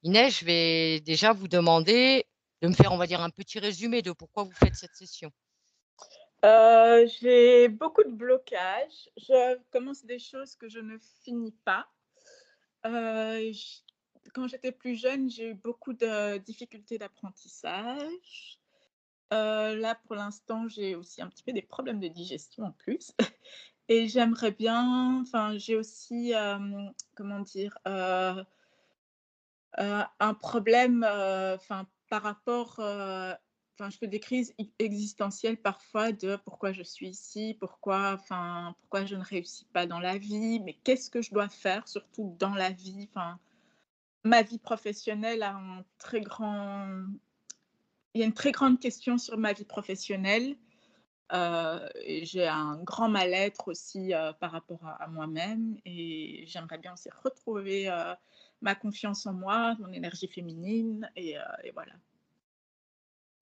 Inès, je vais déjà vous demander de me faire, on va dire, un petit résumé de pourquoi vous faites cette session. J'ai beaucoup de blocages. Je commence des choses que je ne finis pas. J Quand j'étais plus jeune, j'ai eu beaucoup de difficultés d'apprentissage. Là, pour l'instant, j'ai aussi un petit peu des problèmes de digestion en plus et j'aimerais bien j'ai aussi, comment dire? Un problème, par rapport, je fais des crises existentielles parfois de pourquoi je suis ici, pourquoi je ne réussis pas dans la vie, mais qu'est-ce que je dois faire surtout dans la vie? Ma vie professionnelle a un très grand il y a une très grande question sur ma vie professionnelle, et j'ai un grand mal-être aussi, par rapport à moi-même et j'aimerais bien aussi retrouver, ma confiance en moi, mon énergie féminine et voilà.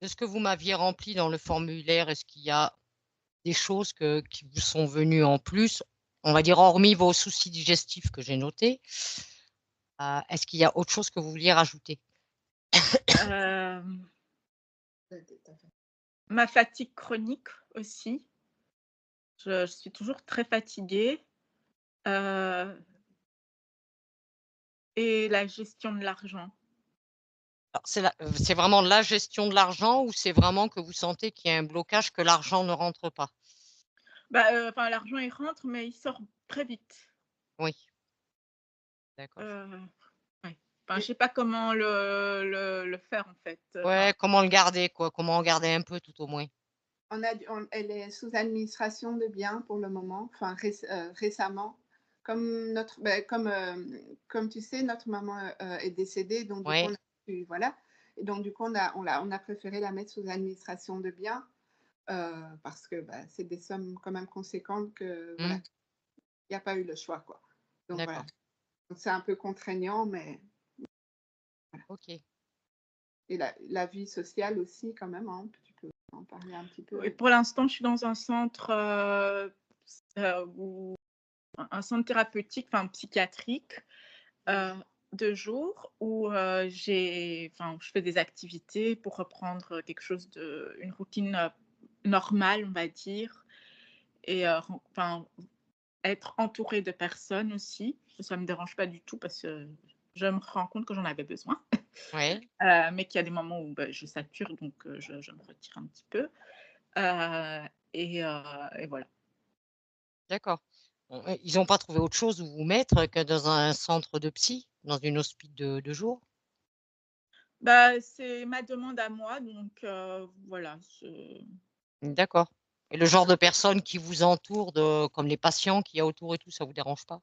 De ce que vous m'aviez rempli dans le formulaire, est-ce qu'il y a des choses qui vous sont venues en plus, on va dire hormis vos soucis digestifs que j'ai notés, est-ce qu'il y a autre chose que vous vouliez rajouter? Hem, Ma fatigue chronique aussi, je suis toujours très fatiguée, heu et la gestion de l'argent. Alors c'est vraiment la gestion de l'argent ou c'est vraiment que vous sentez qu'il y a un blocage, que l'argent ne rentre pas? L'argent il rentre mais il sort très vite. Oui, d'accord. Heu, ouais. Je Et sais pas comment le faire en fait, Ouais, comment le garder quoi? Comment en garder un peu tout au moins? elle est sous administration de biens pour le moment, récemment. Comme tu sais, notre maman, est décédée, donc du coup, on Ouais. a pu voilà et donc du coup, on a préféré la mettre sous administration de biens, parce que, c'est des sommes quand même conséquentes que voilà, Mmh. il y a pas eu le choix, quoi. Donc voilà, D'accord. donc c'est un peu contraignant, mais OK. et la vie sociale aussi quand même, hein, tu peux en parler un petit oui, peu? pour l'instant, je suis dans un centre, où un centre thérapeutique, psychiatrique, Mmh. heu, de jour où, je fais des activités pour reprendre quelque chose une routine, normale, on va dire et être entourée de personnes aussi. Ça me dérange pas du tout parce que je me rends compte que j'en avais besoin, Ouais, mais qu'il y a des moments où, je sature donc je me retire un petit peu, heu et voilà. d'accord. Bon, ils ont pas trouvé autre chose où vous mettre que dans un centre de psy? Dans une hospice de jour? C'est ma demande à moi donc voilà, D'accord, et le genre de personnes qui vous entourent comme les patients qu'il y a autour et tout, ça vous dérange pas?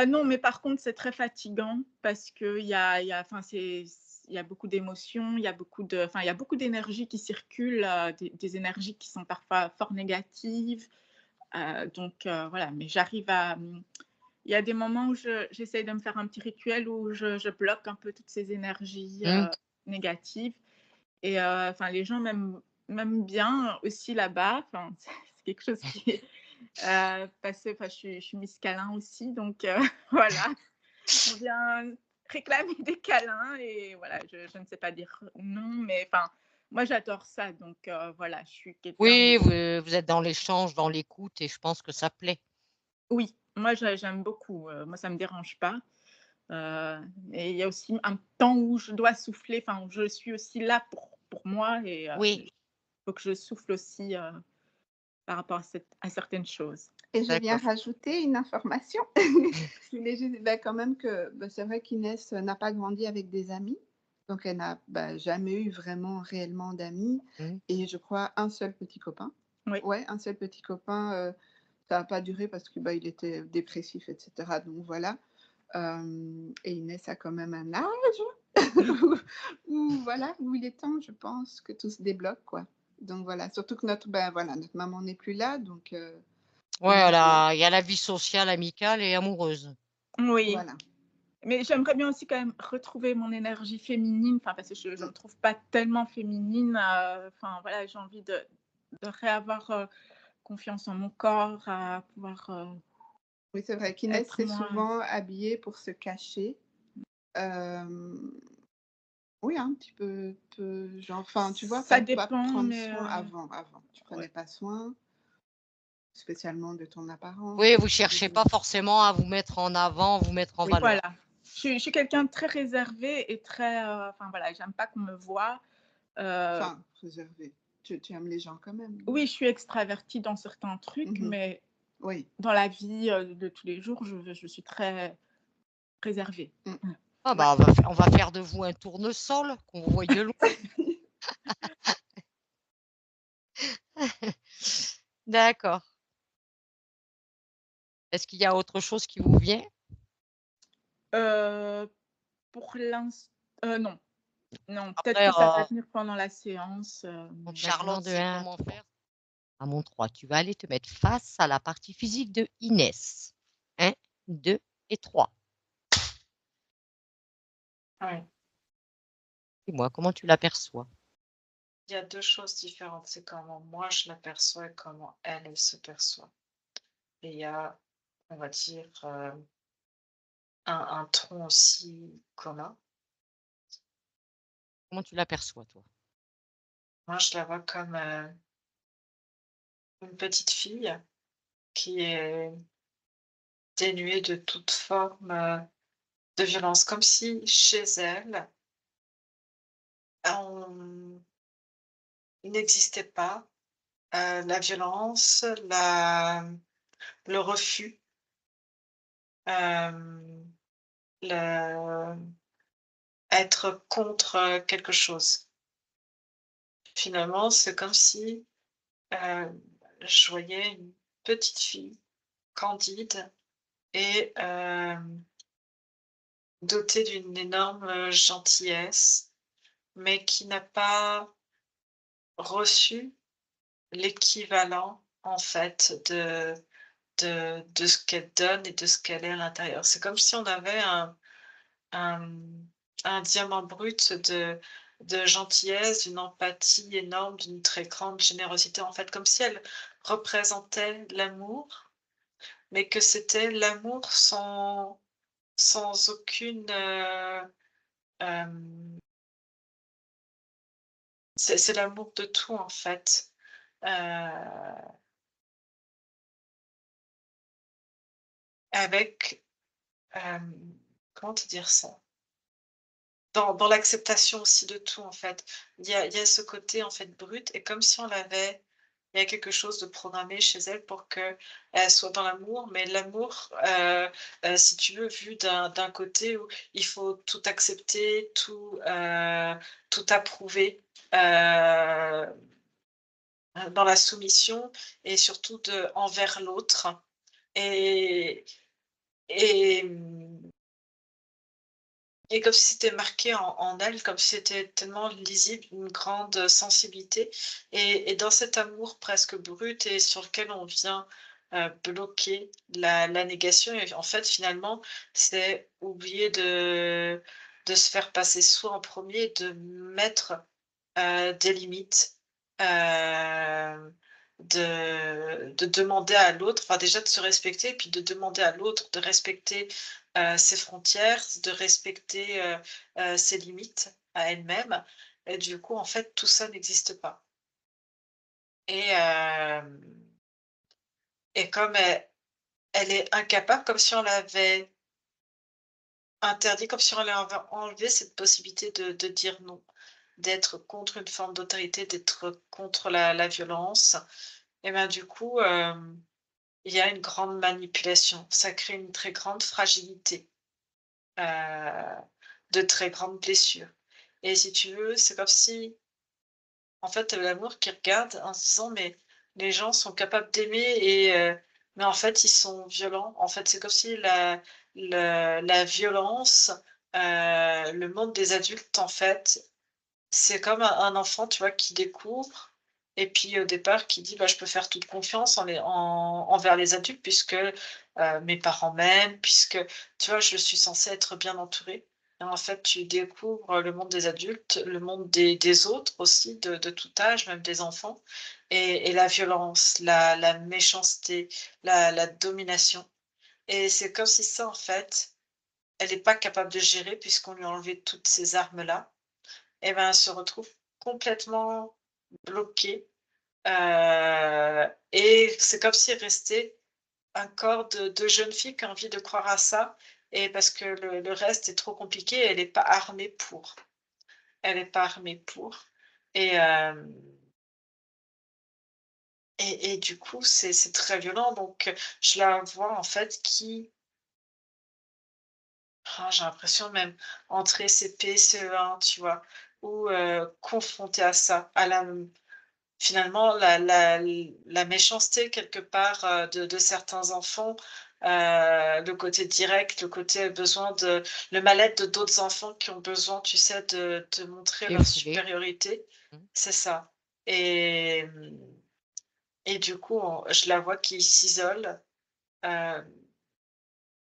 non, mais par contre, c'est très fatigant parce qu'il y a il y a beaucoup d'émotions, il y a beaucoup d'énergie qui circule, des énergies qui sont parfois fort négatives, voilà, mais il y a des moments où j'essaye de me faire un petit rituel où je bloque un peu toutes ces énergies, Mmh. négatives et les gens m'aiment bien aussi là-bas, c'est quelque chose qui est, parce que je suis Miss Câlin aussi donc voilà, on vient réclamer des câlins et voilà, je ne sais pas dire non, mais moi j'adore ça donc voilà, je suis quelqu'un Oui, vous êtes dans l'échange, dans l'écoute et je pense que ça plaît. oui, moi j'aime beaucoup, moi ça me dérange pas. Et il y a aussi un temps où je dois souffler, où je suis aussi là pour moi et Oui, il faut que je souffle aussi, par rapport à certaines choses. Et je viens d'accord. rajouter une information. Je voulais juste quand même que, c'est vrai qu'Inès n'a pas grandi avec des amis, donc elle n'a, jamais eu vraiment réellement d'amis Mmh. et je crois un seul petit copain. Oui, Ouais, un seul petit copain, ça a pas duré parce que, il était dépressif et cetera, donc voilà. Et Inès a quand même un âge où voilà, où il est temps, je pense, que tout se débloque, quoi. Donc voilà, surtout que notre maman n'est plus là, Ouais, donc il y a la vie sociale, amicale et amoureuse. oui, voilà. mais j'aimerais bien aussi quand même retrouver mon énergie féminine, parce que je Mmh. me trouve pas tellement féminine, voilà, j'ai envie de réavoir, confiance en mon corps, à pouvoir, Oui, c'est vrai qu'Inès être s'est moi. souvent habillée pour se cacher, Hem, oui, un petit peu genre, enfin, tu vois, Ça pas dépend, prendre mais soin avant. Tu ouais. prenais pas soin spécialement de ton apparence, Oui, de vous ce que les cherchez pas autres forcément à vous mettre en avant, vous mettre en oui, valeur. Voilà. Je suis quelqu'un de très réservé et très, enfin voilà, j'aime pas qu'on me voie. Heu, enfin, réservé. Tu aimes les gens quand même, non? oui, je suis extravertie dans certains trucs, Mmh. mais Oui. dans la vie, de tous les jours, je suis très réservée. Mmh. Mmh. Ah Ouais. bah, on va faire de vous un tournesol, qu'on vous voie de loin. D'accord. Est-ce qu'il y a autre chose qui vous vient? Heu, pour l'inst non, non, peut-être Après, que ça va venir pendant la séance, mais Charlotte, sinon c'est de 1 à comment 3. faire? À mon 3, tu vas aller te mettre face à la partie physique de Inès. 1, 2 et 3. Ouais. Dis-moi, comment tu l'aperçois? Il y a 2 choses différentes, c'est comment moi je l'aperçois et comment elle, elle se perçoit. Et il y a, on va dire, un tronc aussi commun. Comment tu l'aperçois, toi? Moi, je la vois comme, une petite fille qui est dénuée de toute forme, de violence, comme si chez elle, on il n'existait pas, la violence, le refus, hem, le être contre, quelque chose. Finalement, c'est comme si, je voyais une petite fille candide et dotée d'une énorme, gentillesse, mais qui n'a pas reçu l'équivalent, en fait, de ce qu'elle donne et de ce qu'elle est à l'intérieur. C'est comme si on avait un, un diamant brut de gentillesse, d'une empathie énorme, d'une très grande générosité, en fait, comme si elle représentait l'amour, mais que c'était l'amour sans aucune, hem, c'est l'amour de tout, en fait, heu, avec, comment te dire ça? Dans l'acceptation aussi de tout, en fait. Il y a ce côté, en fait, brut et comme si on l'avait il y a quelque chose de programmé chez elle pour qu'elle soit dans l'amour, mais l'amour, si tu veux, vu d'un côté où il faut tout accepter, tout approuver, dans la soumission et surtout envers l'autre et et mmh et comme si c'était marqué en elle, comme si c'était tellement lisible, une grande sensibilité et dans cet amour presque brut et sur lequel on vient, bloquer la négation et en fait, finalement, c'est oublier de se faire passer soi en premier, de mettre, des limites, hem, de demander à l'autre, enfin déjà de se respecter, puis de demander à l'autre de respecter, ses frontières, de respecter, ses limites à elle-même et du coup, en fait, tout ça n'existe pas et comme elle est incapable, comme si on l'avait interdit, comme si on lui avait enlevé cette possibilité de dire non, d'être contre une forme d'autorité, d'être contre la violence et ben, du coup, il y a une grande manipulation. Ça crée une très grande fragilité, heu, de très grandes blessures et si tu veux, c'est comme si, en fait, l'amour qui regarde en se disant: «Mais les gens sont capables d'aimer et mais en fait, ils sont violents». En fait, c'est comme si la violence, le monde des adultes, en fait, c'est comme un enfant, tu vois, qui découvre et puis au départ qui dit: «Bah, je peux faire toute confiance envers les adultes puisque, mes parents m'aiment, puisque» tu vois, je suis censée être bien entourée et en fait, tu découvres le monde des adultes, le monde des autres aussi de tout âge, même des enfants et la violence, la méchanceté, la domination et c'est comme si ça, en fait, elle n'est pas capable de gérer puisqu'on lui a enlevé toutes ces armes-là, et ben, elle se retrouve complètement bloquée, et c'est comme s'il restait un corps de jeune fille qui a envie de croire à ça, et parce que le reste est trop compliqué, elle n'est pas armée pour. Elle n'est pas armée pour, et hem et du coup, c'est très violent, donc je la vois, en fait, j'ai l'impression même entrer CP, CE1, tu vois? Ou confrontée à ça, à finalement la méchanceté quelque part, de certains enfants, le côté direct, le côté besoin de le mal-être de d'autres enfants qui ont besoin, tu sais, de montrer leur Défouler. supériorité. Mmh. C'est ça, et et du coup, je la vois qui s'isole, hem,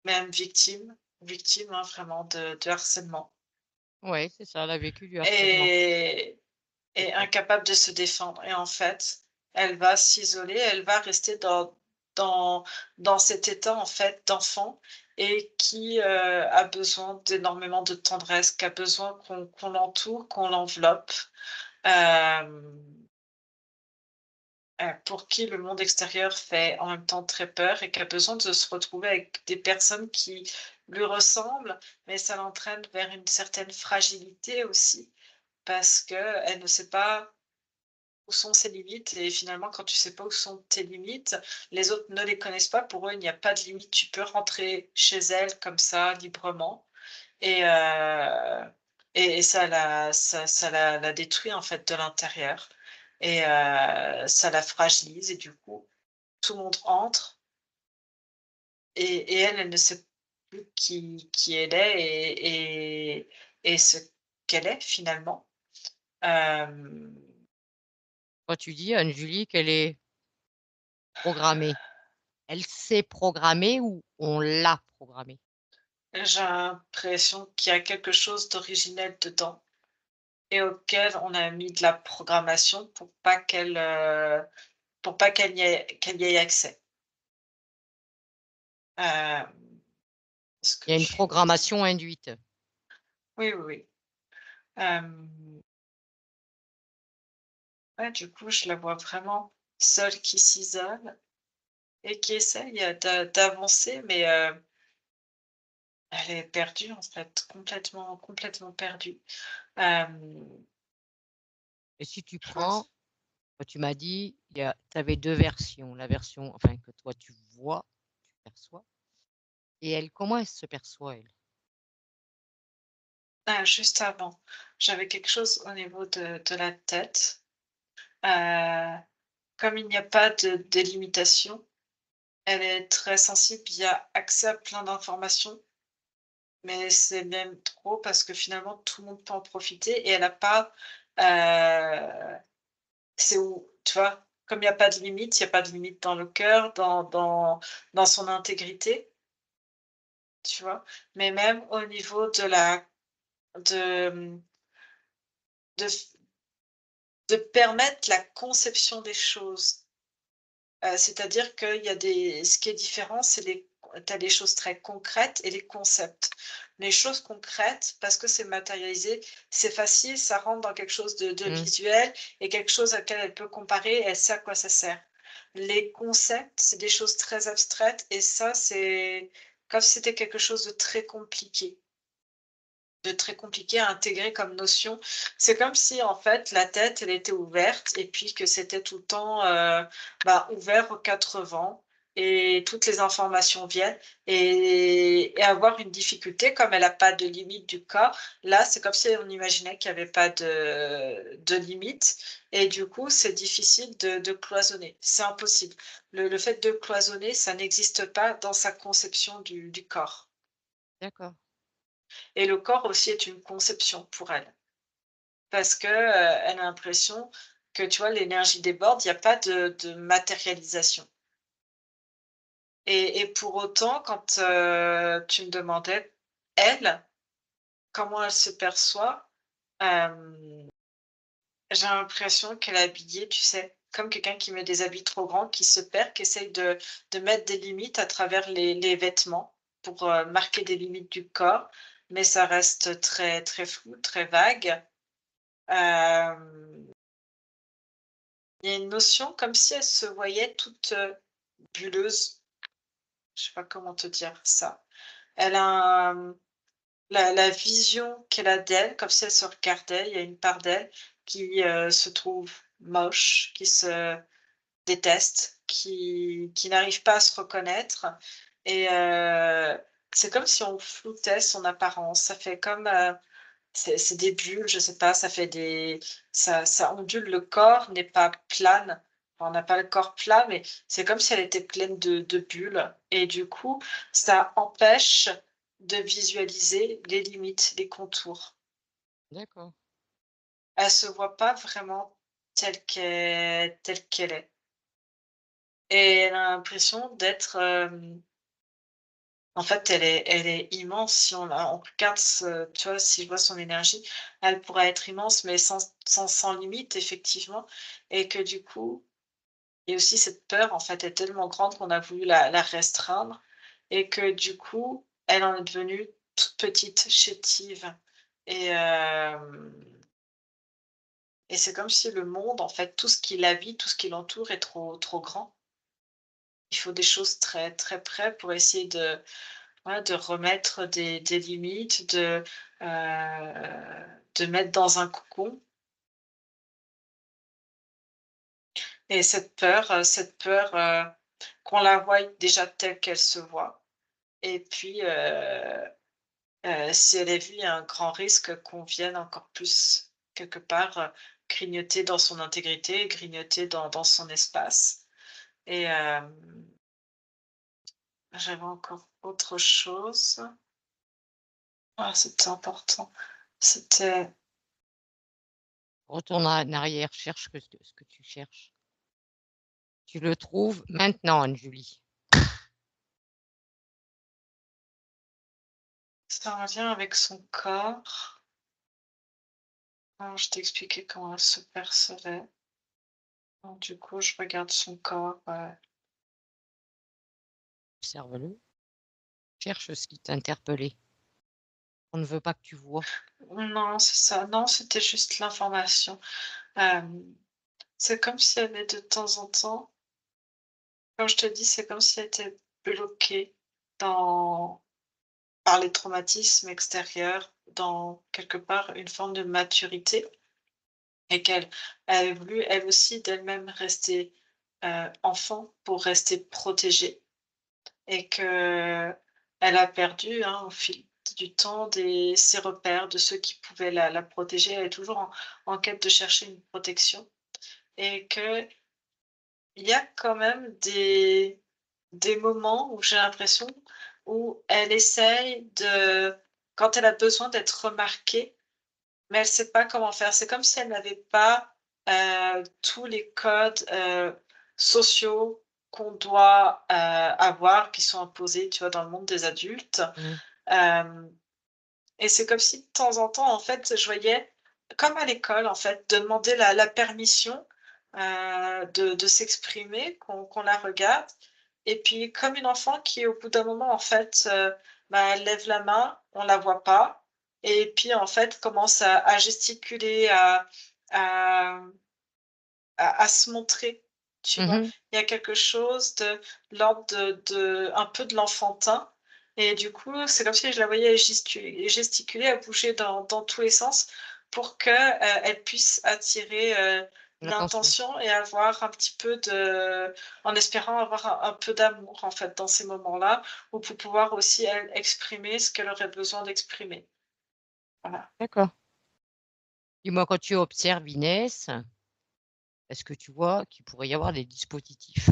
même victime, hein, vraiment de harcèlement, Ouais, c'est ça, elle a vécu du harcèlement, et peut-être. incapable de se défendre, et en fait, elle va s'isoler, elle va rester dans dans cet état, en fait, d'enfant, et qui, a besoin d'énormément de tendresse, qui a besoin qu'on l'entoure, qu'on l'enveloppe, hem, pour qui le monde extérieur fait en même temps très peur, et qui a besoin de se retrouver avec des personnes qui lui ressemblent, mais ça l'entraîne vers une certaine fragilité aussi, parce qu'elle ne sait pas où sont ses limites, et finalement, quand tu sais pas où sont tes limites, les autres ne les connaissent pas. Pour eux, il n'y a pas de limite. Tu peux rentrer chez elle comme ça, librement, et ça la détruit, en fait, de l'intérieur, et ça la fragilise, et du coup, tout le monde entre, et elle ne sait plus qui elle est, et ce qu'elle est finalement. Hem Toi, tu dis, Anne-Julie, qu'elle est programmée. Elle s'est programmée ou on l'a programmée? J'ai l'impression qu'il y a quelque chose d'originel dedans, et auquel on a mis de la programmation pour pas qu'elle y ait accès. Ce que Il y a une je veux dire. programmation induite. Oui, oui, oui. Hem, ouais, du coup, je la vois vraiment seule, qui s'isole et qui essaye, d'avancer, mais elle est perdue, en fait, complètement perdue. Hem, Et si tu je vois prends, tu m'as dit, tu avais 2 versions, la version enfin que toi tu vois, tu perçois et elle, comment elle se perçoit elle? juste avant, j'avais quelque chose au niveau de la tête. Heu, Comme il n'y a pas de délimitation, elle est très sensible, il y a accès à plein d'informations, mais c'est même trop parce que finalement tout le monde peut en profiter, et elle a pas, heu, c'est où, tu vois? Comme il y a pas de limite, il y a pas de limite dans le cœur, dans son intégrité, tu vois? Mais même au niveau de, de f de permettre la conception des choses. C'est-à-dire qu'il y a des ce qui est différent, c'est les tu as des choses très concrètes et les concepts. Les choses concrètes, parce que c'est matérialisé, c'est facile, ça rentre dans quelque chose de Mmh. visuel, et quelque chose auquel elle peut comparer, elle sait à quoi ça sert. Les concepts, c'est des choses très abstraites, et ça, c'est comme si c'était quelque chose de très compliqué à intégrer comme notion. C'est comme si, en fait, la tête, elle était ouverte, et puis que c'était tout le temps, ouvert aux 4 vents, et toutes les informations viennent, et avoir une difficulté comme elle a pas de limite du corps. Là, c'est comme si on imaginait qu'il y avait pas de limite, et du coup, c'est difficile de cloisonner. C'est impossible. Le fait de cloisonner, ça n'existe pas dans sa conception du corps, D'accord. et le corps aussi est une conception pour elle. Parce que, elle a l'impression que, tu vois, l'énergie déborde, il y a pas de matérialisation, et pour autant, quand, tu me demandais, elle, comment elle se perçoit, hem, j'ai l'impression qu'elle est habillée, tu sais, comme quelqu'un qui met des habits trop grands, qui se perd, qui essaye de mettre des limites à travers les vêtements, pour marquer des limites du corps, mais ça reste très, très flou, très vague. Il y a une notion comme si elle se voyait toute bulleuse. Je sais pas comment te dire ça. Elle a la vision qu'elle a d'elle, comme si elle se regardait, il y a une part d'elle qui se trouve moche, qui se déteste, qui n'arrive pas à se reconnaître et c'est comme si on floutait son apparence. Ça fait comme, c'est des bulles, je sais pas, ça fait des ça ondule, le corps n'est pas plane. Enfin, on n'a pas le corps plat, mais c'est comme si elle était pleine de bulles et du coup, ça empêche de visualiser les limites, les contours. D'accord. Elle se voit pas vraiment telle qu'elle est et elle a l'impression d'être, en fait, elle est immense si on regarde tu vois, si je vois son énergie, elle pourrait être immense, mais sans limite effectivement et que du coup, il y a aussi cette peur en fait, est tellement grande qu'on a voulu la restreindre et que du coup, elle en est devenue toute petite, chétive et et c'est comme si le monde en fait, tout ce qui l'habite, tout ce qui l'entoure est trop grand. Il faut des choses très, très près pour essayer ouais, de remettre des limites, de mettre dans un cocon et cette peur, qu'on la voie déjà telle qu'elle se voit et puis, si elle est vue, il y a un grand risque qu'on vienne encore plus, quelque part, grignoter dans son intégrité, grignoter dans son espace et j'avais encore autre chose. Ah, c'était important. C'était Retourne en arrière, cherche ce que tu cherches. Tu le trouves maintenant, Anne-Julie. c'était en lien avec son corps. Alors, je t'ai expliqué comment elle se percevait. Donc, du coup, je regarde son corps. Observe-le. Cherche ce qui t'interpellait. On ne veut pas que tu vois. Non, c'est ça. Non, c'était juste l'information. Euh, c'est comme si elle avait de temps en temps, comme je te dis, c'est comme si elle était bloquée dans, par les traumatismes extérieurs, dans quelque part une forme de maturité et qu'elle avait voulu, elle aussi, d'elle-même rester enfant pour rester protégée. Et que elle a perdu, hein, au fil du temps ses repères de ceux qui pouvaient la protéger. Elle est toujours en quête de chercher une protection et qu'il y a quand même des moments où j'ai l'impression où elle essaye de quand elle a besoin d'être remarquée, mais elle ne sait pas comment faire. C'est comme si elle n'avait pas, tous les codes, sociaux qu'on doit, avoir, qui sont imposés, tu vois, dans le monde des adultes. Mmh. Hem Et c'est comme si de temps en temps, en fait, je voyais, comme à l'école, en fait, de demander la permission, de s'exprimer, qu'on la regarde et puis comme une enfant qui, au bout d'un moment, en fait, bah, elle lève la main, on la voit pas et puis, en fait, commence à gesticuler, à à se montrer, tu vois? Mmh. Il y a quelque chose de l'ordre de un peu de l'enfantin et du coup, c'est comme si je la voyais gesticuler, à bouger dans tous les sens pour que, elle puisse attirer, L'attention. l'intention et avoir un petit peu en espérant avoir un peu d'amour, en fait, dans ces moments-là, ou pour pouvoir aussi, elle, exprimer ce qu'elle aurait besoin d'exprimer. Voilà. D'accord. Dis-moi, quand tu observes Inès, est-ce que tu vois qu'il pourrait y avoir des dispositifs?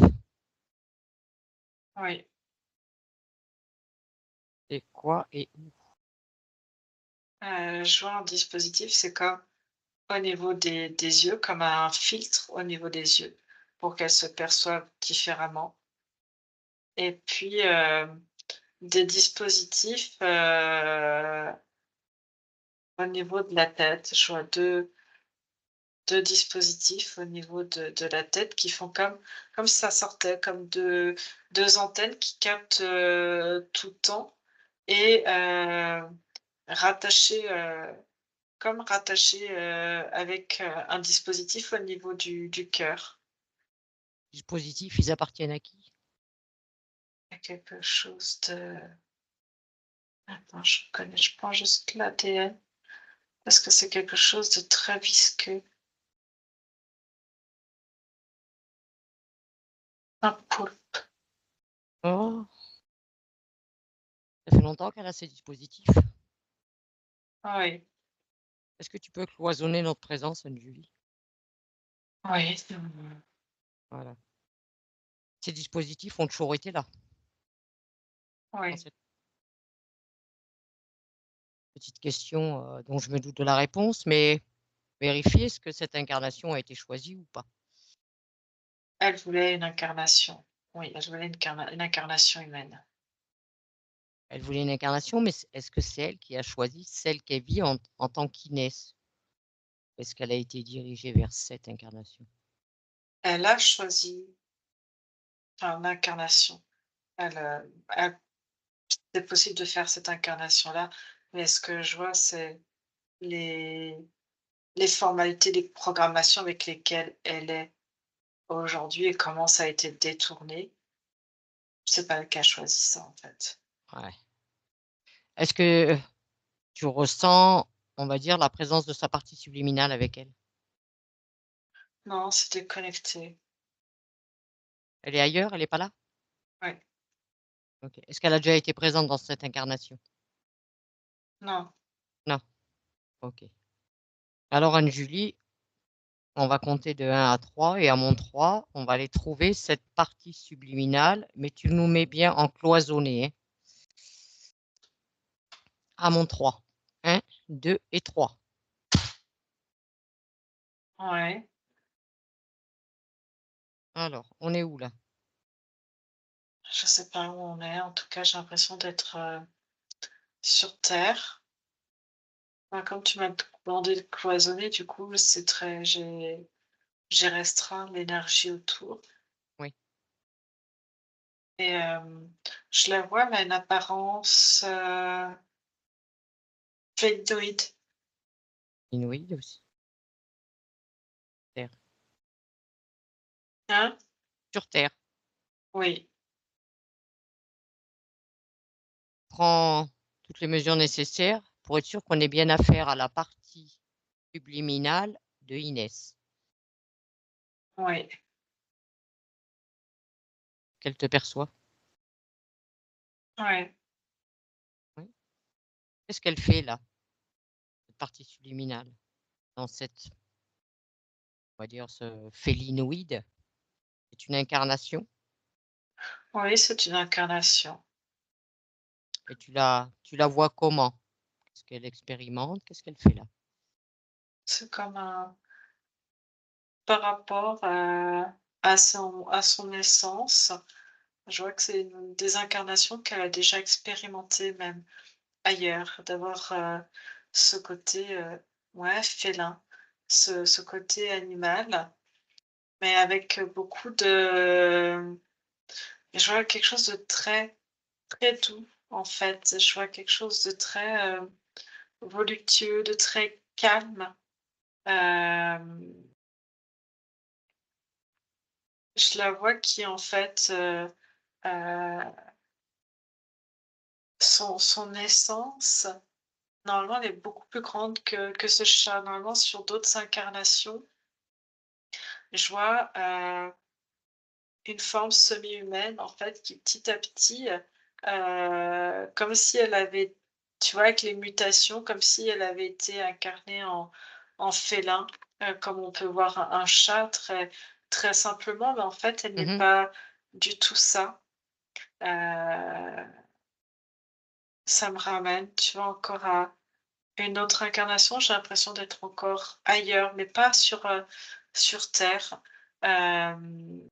Oui. Et quoi et où? Je vois un dispositif, c'est comme au niveau des yeux, comme un filtre au niveau des yeux pour qu'elles se perçoivent différemment et puis, des dispositifs, au niveau de la tête. Je vois deux dispositifs au niveau de la tête qui font comme si ça sortait, comme deux antennes qui captent, tout le temps et rattaché, avec, un dispositif au niveau du cœur. Dispositifs, ils appartiennent à qui? Il y a quelque chose de attends, je prends juste l'ADN parce que c'est quelque chose de très visqueux. Un poulpe. Oh, ça fait longtemps qu'elle a ces dispositifs. Oui, Est-ce que tu peux cloisonner notre présence, Anne-Julie? oui, Voilà. Ces dispositifs ont toujours été là, dans oui. cette petite question, dont je me doute de la réponse, mais vérifier est-ce que cette incarnation a été choisie ou pas? Elle voulait une incarnation. Oui, elle voulait une incarnation humaine. Elle voulait une incarnation, mais est-ce que c'est elle qui a choisi celle qu'elle vit en tant qu'Inès? Est-ce qu'elle a été dirigée vers cette incarnation? Elle a choisi, enfin, l'incarnation. C'est possible de faire cette incarnation-là, mais ce que je vois, c'est les les formalités, les programmations avec lesquelles elle est aujourd'hui et comment ça a été détourné. C'est pas elle qui a choisi ça, en fait. Ouais. Est-ce que tu ressens, on va dire, la présence de sa partie subliminale avec elle? Non, c'est déconnecté. Elle est ailleurs? Elle est pas là? Ouais. OK. Est-ce qu'elle a déjà été présente dans cette incarnation? Non. Non? OK. Alors Anne-Julie, on va compter de 1 à 3 et à mon 3, on va aller trouver cette partie subliminale, mais tu nous mets bien en cloisonné, hein? À mon 3. 1, 2 et 3. Ouais. Alors, on est où là? Je sais pas où on est. En tout cas, j'ai l'impression d'être, sur terre. Bah, comme tu m'as demandé de cloisonner, du coup, c'est très j'ai restreint l'énergie autour Oui. et je la vois, mais à une apparence, plétoïde. Inuit aussi. Terre. Hein? Sur Terre. Oui, Prends toutes les mesures nécessaires pour être sûr qu'on ait bien affaire à la partie subliminale de Inès. oui. Qu'elle te perçoit. Ouais. Oui. Qu'est-ce qu'elle fait là, cette partie subliminale, dans cette, on va dire, ce félinoïde? C'est une incarnation Oui, c'est une incarnation. et tu la vois comment? Qu'est-ce qu'elle expérimente? Qu'est-ce qu'elle fait là? C'est comme un par rapport à son essence, je vois que c'est une des incarnations qu'elle a déjà expérimenté même ailleurs, d'avoir, ce côté, ouais, félin, ce côté animal, mais avec, beaucoup de je vois quelque chose de très, très doux, en fait. Je vois quelque chose de très, voluptueux, de très calme. Hem, je la vois qui, en fait, heu, son essence, normalement, elle est beaucoup plus grande que ce chat. Normalement, sur d'autres incarnations, je vois, une forme semi-humaine, en fait, qui petit à petit, comme si elle avait tu vois, avec les mutations, comme si elle avait été incarnée en félin, comme on peut voir un chat très très simplement, mais en fait, elle n'est Mmh. pas du tout ça. Heu, ça me ramène, tu vois, encore à une autre incarnation. J'ai l'impression d'être encore ailleurs, mais pas sur terre. Hem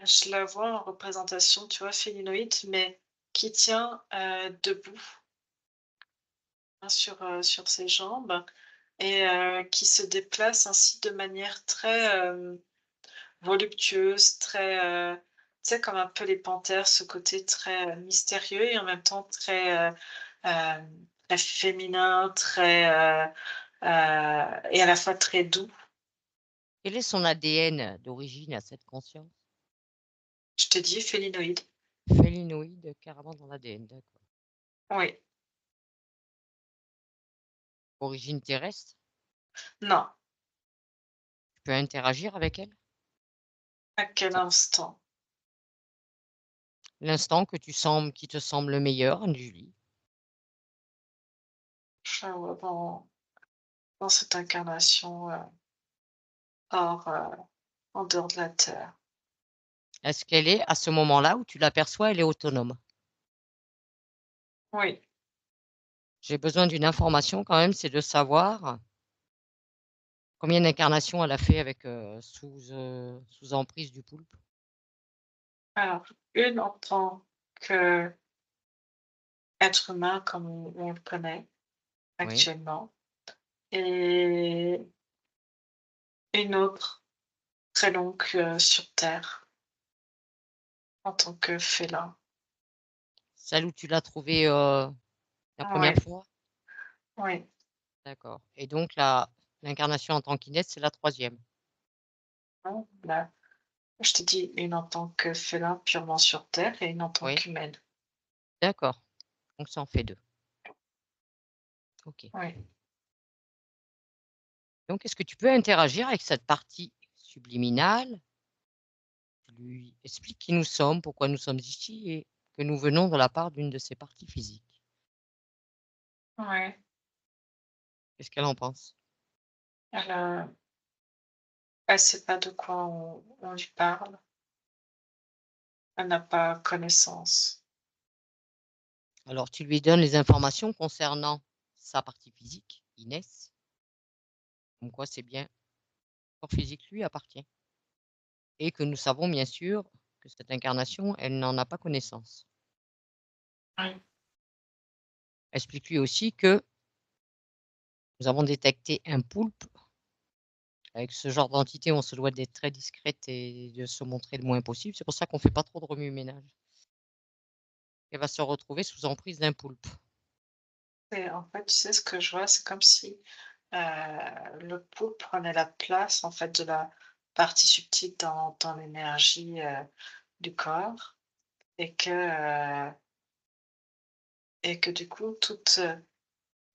Je la vois en représentation, tu vois, félinoïde, mais qui tient, debout, hein, sur ses jambes et qui se déplace ainsi de manière très, voluptueuse, très, sais, comme un peu les panthères, ce côté très mystérieux et en même temps très féminin, et à la fois très doux. Quel est son ADN d'origine à cette conscience? Je te dis félinoïde. Félinoïde, carrément dans l'ADN, d'accord. Oui. Origine terrestre? Non. Tu peux interagir avec elle? À quel Ça instant? L'instant qui te semble le meilleur, Julie. Je la vois dans cette incarnation, hors, en dehors de la Terre. Est-ce qu'elle est, à ce moment-là où tu l'aperçois, elle est autonome? Oui. J'ai besoin d'une information quand même, c'est de savoir combien d'incarnations elle a fait avec, sous emprise du poulpe? Alors, une en tant qu'être humain comme on le connaît Oui, actuellement et une autre très longue, sur terre en tant que félin. celle où tu l'as trouvée, la première Oui, fois? oui. D'accord, et donc l'incarnation en tant qu'Inès, c'est la troisième. Non, là, je t'ai dit une en tant que félin purement sur terre et une en tant Oui, qu'humaine. d'accord, donc ça en fait 2. OK. Oui. Donc est-ce que tu peux interagir avec cette partie subliminale? Tu lui expliques qui nous sommes, pourquoi nous sommes ici et que nous venons de la part d'une de ces parties physiques. Ouais. Qu'est-ce qu'elle en pense? Elle, elle sait pas de quoi on lui parle. Elle n'a pas connaissance. Alors tu lui donnes les informations concernant sa partie physique, Inès, comme quoi c'est bien le corps physique lui appartient et que nous savons bien sûr que cette incarnation, elle n'en a pas connaissance. Oui. Explique-lui aussi que nous avons détecté un poulpe. Avec ce genre d'entité, on se doit d'être très discrète et de se montrer le moins possible. C'est pour ça qu'on ne fait pas trop de remue-ménage. Elle va se retrouver sous emprise d'un poulpe. Et en fait, tu sais, ce que je vois, c'est comme si, le pot prenait la place, en fait, de la partie subtile dans l'énergie, du corps et que du coup, toute,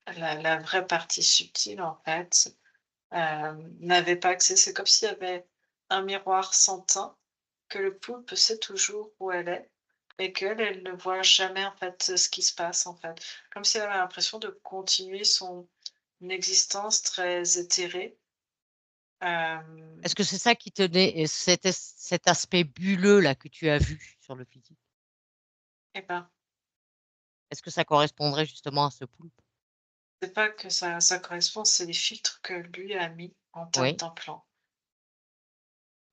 la vraie partie subtile, en fait, n'avait pas accès. C'est comme s'il y avait un miroir sans teint, que le poulpe sait toujours où elle est et qu'elle, elle ne voit jamais, en fait, ce qui se passe, en fait. Comme si elle avait l'impression de continuer son existence très éthérée. Est-ce que c'est ça qui te dé cet aspect bulleux là que tu as vu sur le physique? Et ben, Est-ce que ça correspondrait justement à ce poulpe? c'est pas que ça correspond, c'est les filtres que lui a mis en termes Oui, d'implant.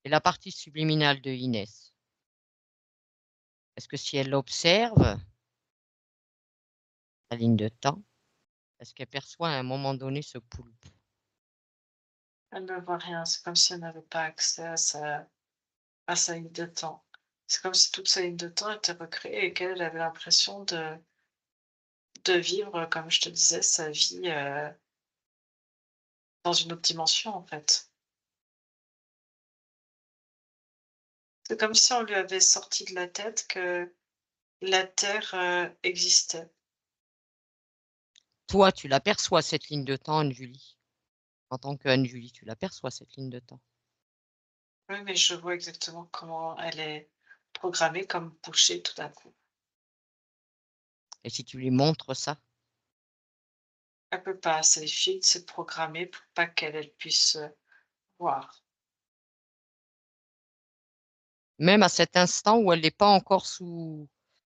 et la partie subliminale de Inès, est-ce que si elle l'observe, la ligne de temps, est-ce qu'elle perçoit à un moment donné ce poulpe? Elle ne voit rien, c'est comme si elle n'avait pas accès à sa ligne de temps. C'est comme si toute sa ligne de temps était recréée et qu'elle avait l'impression de vivre, comme je te disais, sa vie, dans une autre dimension, en fait. C'est comme si on lui avait sorti de la tête que la Terre, existait. Toi, tu l'aperçois cette ligne de temps, Anne-Julie? En tant qu'Anne-Julie, tu l'aperçois cette ligne de temps? Oui, mais je vois exactement comment elle est programmée comme bouchée tout d'un coup. Et si tu lui montres ça? Elle peut pas, c'est les filtres, c'est programmé pour pas qu'elle puisse, voir. Même à cet instant où elle n'est pas encore sous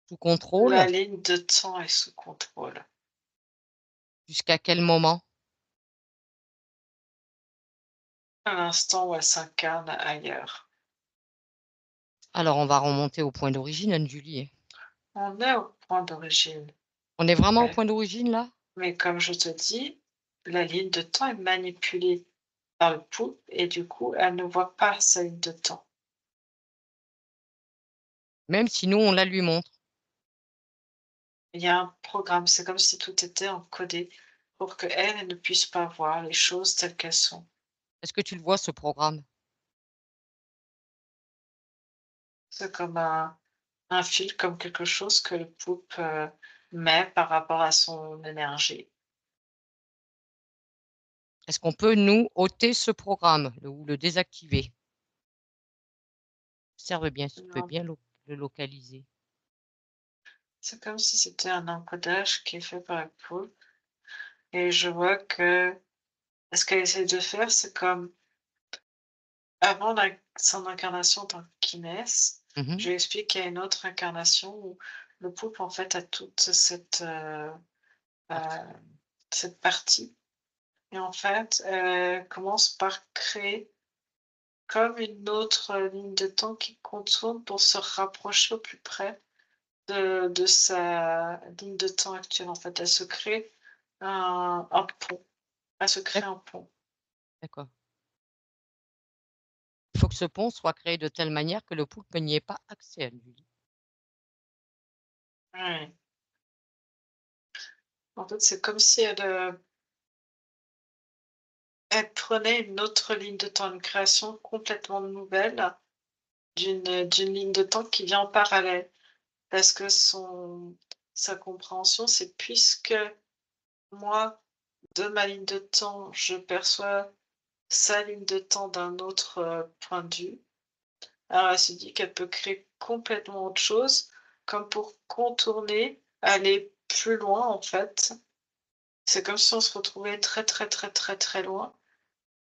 La contrôle? ligne de temps est sous contrôle. Jusqu'à quel moment? À l'instant où elle s'incarne ailleurs. Alors on va remonter au point d'origine, Anne-Julie. On est au point d'origine, On est vraiment au mais point d'origine là? comme je te dis, la ligne de temps est manipulée par le pouls et du coup, elle ne voit pas sa ligne de temps. Même si nous, on la lui montre. Il y a un programme, c'est comme si tout était encodé pour qu'elle, elle ne puisse pas voir les choses telles qu'elles sont. Est-ce que tu le vois, ce programme? C'est comme un fil, comme quelque chose que le poupe, met par rapport à son énergie. Est-ce qu'on peut, nous, ôter ce programme ou le désactiver? Observe bien, si tu peux Non, bien le localiser. c'est comme si c'était un encodage qui est fait par le poupe et je vois que ce qu'elle essaie de faire, c'est comme avant son incarnation en tant qu'Inès, Mmh. je lui explique qu'il y a une autre incarnation où le poupe, en fait, a toute Parti. heu, cette partie et en fait, commence par créer comme une autre, ligne de temps qui contourne pour se rapprocher au plus près de sa ligne de temps actuelle, en fait. Elle se crée un pont. Elle se crée D'ac un pont. d'accord. Il faut que ce pont soit créé de telle manière que le poulpe n'y ait pas accès à lui. Ouais. En fait, c'est comme si elle prenait une autre ligne de temps, une création complètement nouvelle d'une ligne de temps qui vient en parallèle. Parce que sa compréhension, c'est puisque moi, de ma ligne de temps, je perçois sa ligne de temps d'un autre, point de vue. Alors elle se dit qu'elle peut créer complètement autre chose, comme pour contourner, aller plus loin en fait. C'est comme si on se retrouvait très, très, très, très, très loin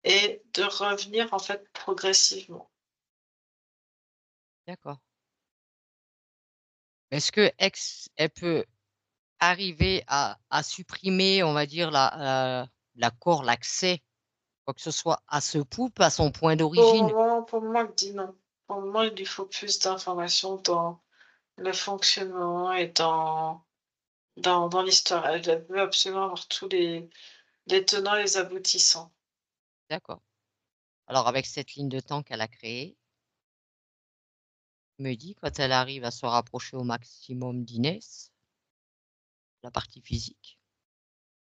et de revenir en fait progressivement. D'accord. Est-ce elle peut arriver à supprimer, on va dire, l'accès, quoi que ce soit, à ce poulpe, à son point d'origine? Pour le moment, elle dit non. Pour le moment, il lui faut plus d'informations dans le fonctionnement et dans l'histoire. Elle veut absolument avoir tous les tenants et les aboutissants. D'accord. Alors avec cette ligne de temps qu'elle a créée, me dit quand elle arrive à se rapprocher au maximum d'Inès, la partie physique,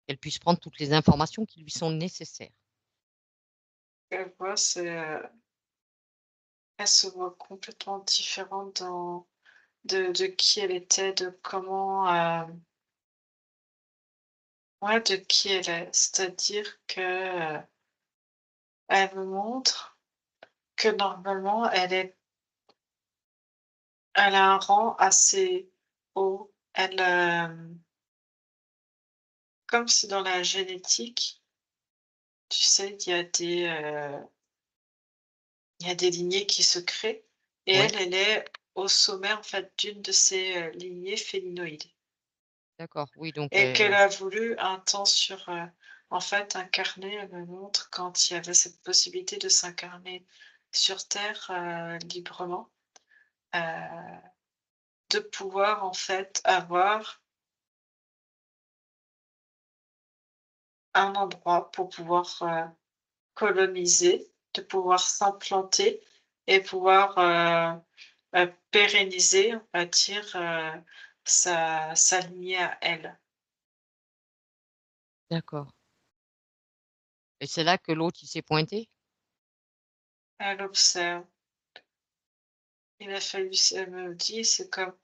qu'elle puisse prendre toutes les informations qui lui sont nécessaires. Elle voit, c'est, elle se voit complètement différente de qui elle était, de comment, ouais, de qui elle est. C'est-à-dire que, elle me montre que normalement elle a un rang assez haut. Elle, comme si dans la génétique, tu sais, il y a des lignées qui se créent et Ouais, elle est au sommet, en fait, d'une de ces, lignées félinoïdes d'accord, oui, donc et qu'elle a voulu un temps en fait, incarner, elle me montre quand il y avait cette possibilité de s'incarner sur terre, librement, heu, de pouvoir, en fait, avoir un endroit pour pouvoir, coloniser, de pouvoir s'implanter et pouvoir, pérenniser, on va dire, sa lignée à elle. d'accord, et c'est là que l'autre, il s'est pointé? Elle observe. Il a fallu elle me dit: «C'est comme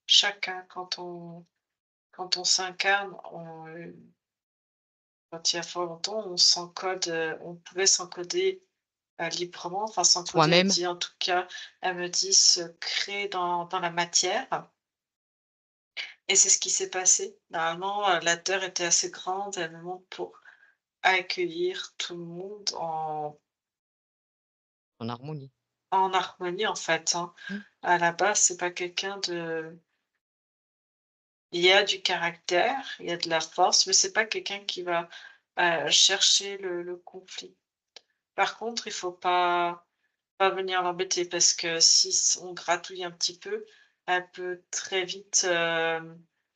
chacun quand on s'incarne, quand il y a fort longtemps, on pouvait s'encoder, librement, enfin s'encoder», elle Soi-même? dit en tout cas, elle me dit: «Se créer dans la matière». Et c'est ce qui s'est passé. Normalement, la terre était assez grande, elle me montre pour accueillir tout le monde En harmonie. en harmonie, en fait, hein. Mmh. À la base, c'est pas quelqu'un de il y a du caractère, il y a de la force, mais c'est pas quelqu'un qui va, chercher le conflit. Par contre, il faut pas venir l'embêter parce que si on gratouille un petit peu, elle peut très vite,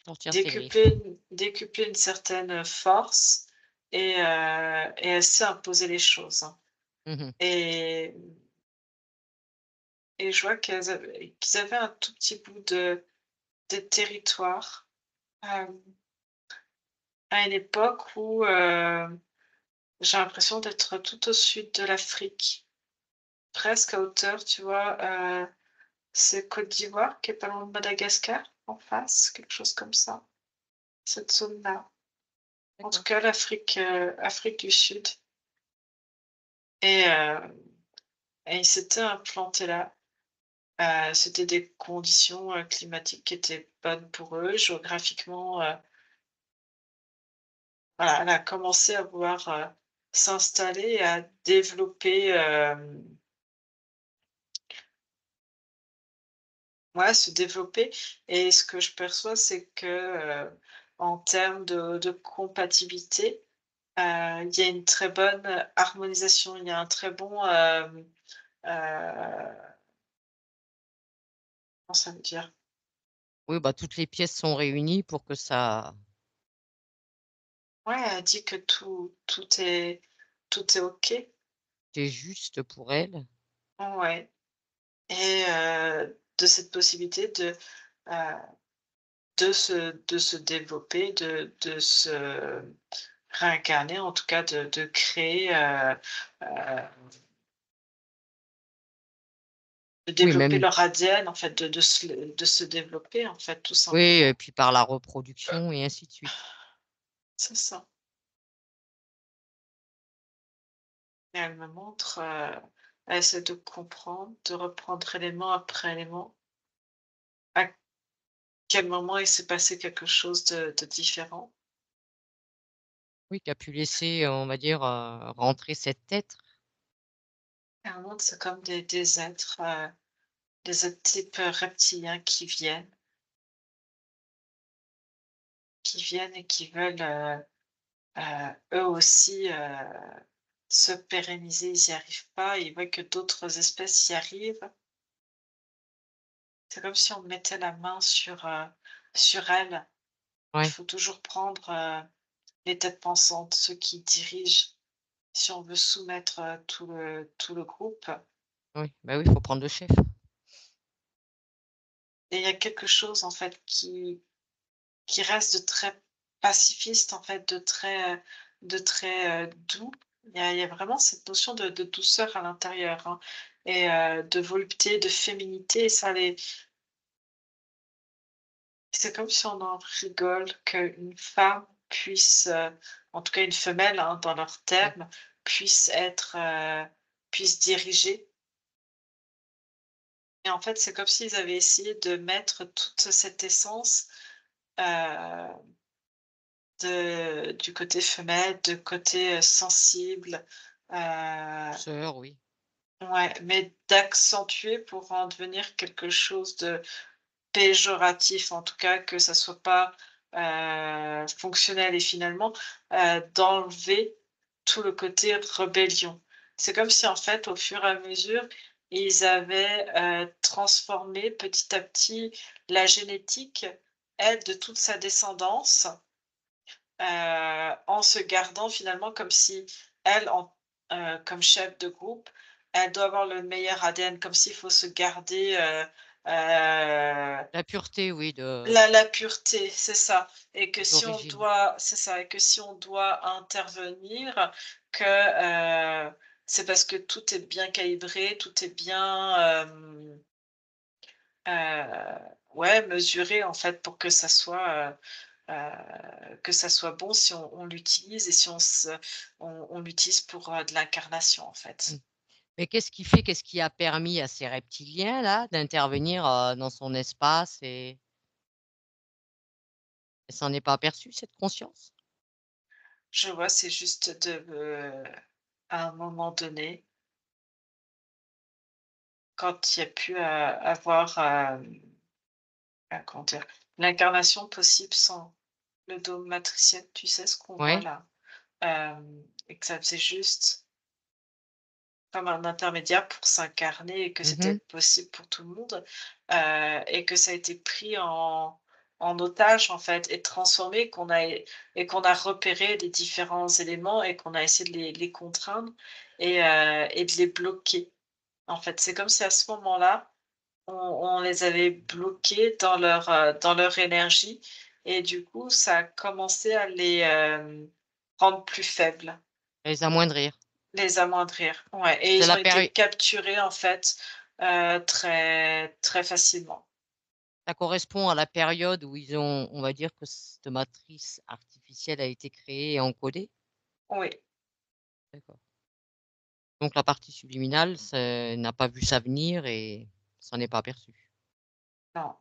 Sortir ses griffes. décupler une certaine force et elle sait imposer les choses, hein. Mmh. Et et je vois qu'ils avaient un tout petit bout de territoire, hem, à une époque où, j'ai l'impression d'être tout au sud de l'Afrique, presque à hauteur, tu vois? C'est Côte d'Ivoire qui est pas loin de Madagascar, en face, quelque chose comme ça, cette zone-là. En tout D'accord. cas, Afrique du Sud, et ils s'étaient implantés là. C'était des conditions, climatiques qui étaient bonnes pour eux. Géographiquement, voilà, elle a commencé à vouloir, s'installer et à développer, ouais, se développer, et ce que je perçois, c'est que, en termes de compatibilité, il y a une très bonne harmonisation. Il y a un très bon, comment ça veut dire? Oui, bah, toutes les pièces sont réunies pour que ça Ouais, elle dit que tout est OK. c'est juste pour elle. Ouais, et de cette possibilité heu, de se développer, de se réincarner, en tout cas de créer, de Oui, développer même leur ADN, en fait, de se développer, en fait, tout oui, et simplement. puis par la reproduction et ainsi de suite. C'est ça, et elle me montre, elle essaie de comprendre, de reprendre élément après élément, à quel moment il s'est passé quelque chose de différent. Oui, qui a pu laisser, on va dire, rentrer cet être. Elle me montre, c'est comme des êtres type, reptiliens qui viennent et qui veulent, eux aussi, se pérenniser. Ils y arrivent pas, ils voient que d'autres espèces y arrivent. C'est comme si on mettait la main sur elles. Il Ouais, faut toujours prendre, les têtes pensantes, ceux qui dirigent, si on veut soumettre, tout le groupe, oui, bah, oui, il faut prendre le chef. et il y a quelque chose, en fait, qui reste de très pacifiste, en fait, de très, doux. Il y a vraiment cette notion de douceur à l'intérieur, hein, et de volupté, de féminité, et ça les c'est comme si on en rigole qu'une femme puisse, en tout cas une femelle, hein, dans leurs Oui, termes, puisse diriger, et en fait, c'est comme s'ils avaient essayé de mettre toute cette essence, heu du côté femelle, de côté, sensible, heu, douceur, oui. ouais, mais d'accentuer pour en devenir quelque chose de péjoratif, en tout cas que ça soit pas, fonctionnel, et finalement, d'enlever tout le côté rébellion. C'est comme si, en fait, au fur et à mesure, ils avaient, transformé petit à petit la génétique, elle, de toute sa descendance, en se gardant finalement comme si elle, comme chef de groupe, elle doit avoir le meilleur ADN, comme s'il faut se garder, La pureté, oui, de la pureté, c'est ça, et que si on d'origine. doit c'est ça, et que si on doit intervenir, que, c'est parce que tout est bien calibré, tout est bien, ouais, mesuré, en fait, pour que ça soit bon si on l'utilise, et si on l'utilise pour, de l'incarnation, en Mmh. fait. Mais qu'est-ce qui a permis à ces reptiliens-là d'intervenir, dans son espace et elle s'en est pas aperçue, cette conscience? Je vois, c'est juste à un moment donné, quand il y a pu, avoir, comment dire? L'incarnation possible sans le dôme matriciel, tu sais, ce qu'on voit Ouais. là? Et que ça faisait juste comme un intermédiaire pour s'incarner, et que c'était Mmh. possible pour tout le monde, et que ça a été pris en otage, en fait, et transformé, qu'on a repéré les différents éléments, et qu'on a essayé de les contraindre, et de les bloquer. En fait, c'est comme si à ce moment-là, on les avait bloqués dans leur énergie et du coup, ça a commencé à les, rendre plus faibles, Les amoindrir. les amoindrir. Ouais et C'est ils ont la été péri capturés, en fait, très très facilement. Ça correspond à la période où ils ont on va dire que cette matrice artificielle a été créée et encodée? Oui, D'accord. Donc la partie subliminale, n'a pas vu ça venir et s'en est pas aperçu. non